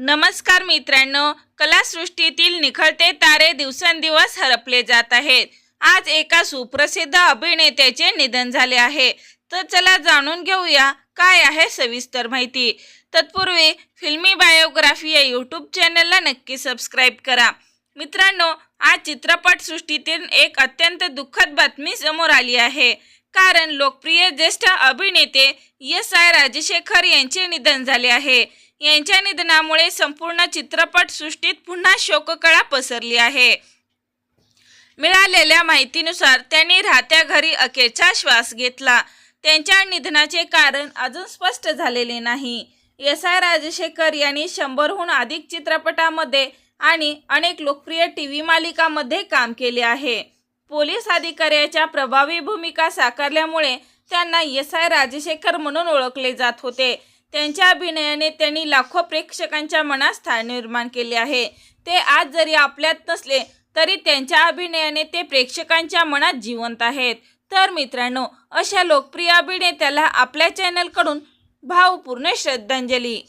नमस्कार मित्रांनो, कलासृष्टीतील निखळते तारे दिवसेंदिवस हरपले जात आहेत. आज एका सुप्रसिद्ध अभिनेत्याचे निधन झाले आहे. तर चला जाणून घेऊया काय आहे सविस्तर माहिती. तत्पूर्वी फिल्मी बायोग्राफी या यूट्यूब चॅनलला नक्की सबस्क्राईब करा. मित्रांनो, आज चित्रपटसृष्टीतील एक अत्यंत दुःखद बातमी समोर आली आहे. कारण लोकप्रिय ज्येष्ठ अभिनेते एस.आय. राजशेखर यांचे निधन झाले आहे. यांच्या निधनामुळे संपूर्ण चित्रपटसृष्टीत पुन्हा शोककळा पसरली आहे. मिळालेल्या माहितीनुसार त्यांनी राहत्या घरी अखेरचा श्वास घेतला. त्यांच्या निधनाचे कारण अजून स्पष्ट झालेले नाही. एस.आय. राजशेखर यांनी 100हून अधिक चित्रपटांमध्ये आणि अनेक लोकप्रिय टीव्ही मालिकांमध्ये काम केले आहे. पोलीस अधिकाऱ्याच्या प्रभावी भूमिका साकारल्यामुळे त्यांना एस.आय. राजशेखर म्हणून ओळखले जात होते. त्यांच्या अभिनयाने त्यांनी लाखो प्रेक्षकांच्या मनात स्थान निर्माण केले आहे. ते आज जरी आपल्यात नसले तरी त्यांच्या अभिनयाने ते प्रेक्षकांच्या मनात जिवंत आहेत. तर मित्रांनो, अशा लोकप्रिय अभिनेत्याला आपल्या चॅनलकडून भावपूर्ण श्रद्धांजली.